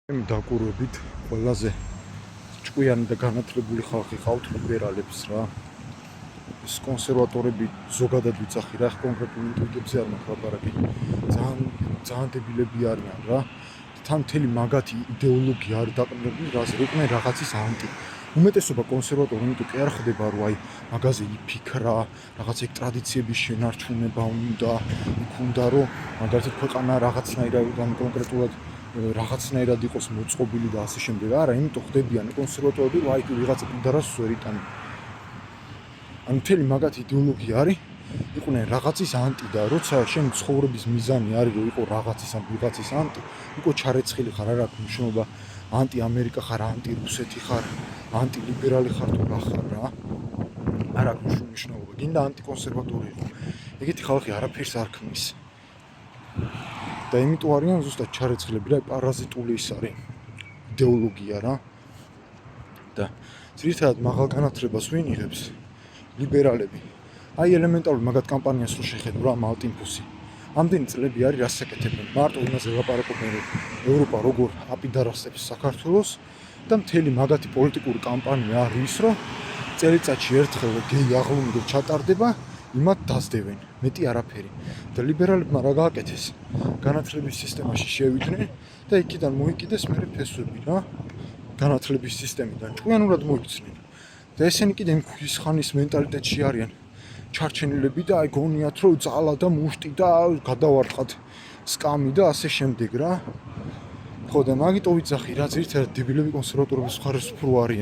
დაკვირვებით ყველაზე ჭკვიანი და განათლებული ხალხი ყავთ ლიბერალებს რა. ეს კონსერვატორები ზოგადად ვიცახი რა, კონკრეტულ ინტუიტებზე არ მაქვს ლაპარაკი. ძალიან დებილები არიან რა. თან მთელი მაგათი იდეოლოგია არის დაყრდნობილი, რაზე იყვნენ რაღაცის ანტი. უმეტესობა კონსერვატორი, იმიტომ კი არ ხდება, რომ აი მაგაზე იფიქრა, რაღაც ეგ ტრადიციების შენარჩუნება უნდა, იქ უნდა რომ მაგალითად ქვეყანა რაღაცნაირად კონკრეტულად რაღაცნაირად იყოს მოწყობილი და ასე შემდეგ. არა, იმიტომ ხდებიან კონსერვატორები, რომ აი ვიღაცა პიდარას ვერ იტანენ. ანუ მთელი მაგათი იდეოლოგია არის, იყვნენ რაღაცის ანტი და როცა შენ ცხოვრების მიზანი არის, რომ იყო რაღაცის ან ვიღაცის ანტი, უკვე ჩარეცხილი ხარ, არ აქვს მნიშვნელობა ანტი ამერიკა ხარ, ანტი რუსეთი ხარ, ანტი ლიბერალი ხარ თუ რა ხარ რა. არ აქვს მნიშვნელობა, გინდა ანტი კონსერვატორი იყო. ეგეთი ხალხი არაფერს არ ქმნის. და იმიტომ არიან ზუსტად ჩარეცხილები, რა პარაზიტული ის არის იდეოლოგია რა. და ძირითადად მაღალ განათლებას ვინ იღებს? ლიბერალები. აი ელემენტარული მაგათ კამპანიას რო შეხედო რა მალტინფუსი. ამდენი წლები არის რას ეკეთებენ? მარტო იმაზე ლაპარაკობენ, რომ ევროპა როგორ აპიდარასებს საქართველოს და მთელი მაგათი პოლიტიკური კამპანია არის ის, რომ წელიწადში ერთხელ გეი აღლუმი ჩატარდება, იმათ დასდევენ. მეტი არაფერი. და ლიბერალებმა რა გააკეთეს? განათლების სისტემაში შევიდნენ და იქიდან მოიკიდეს მერე ფესვები რა. განათლების სისტემიდან ჭკვიანურად მოიქცნენ. და ესენი კიდე იმ ქვის ხანის მენტალიტეტში არიან. ჩარჩენილები და აი გონიათ რომ ძალა და მუშტი და გადავარტყათ სკამი და ასე შემდეგ რა. ხო და მაგიტო ვიცახი რა, ძირითადად დებილები კონსერვატორების მხარეს უფრო არიან.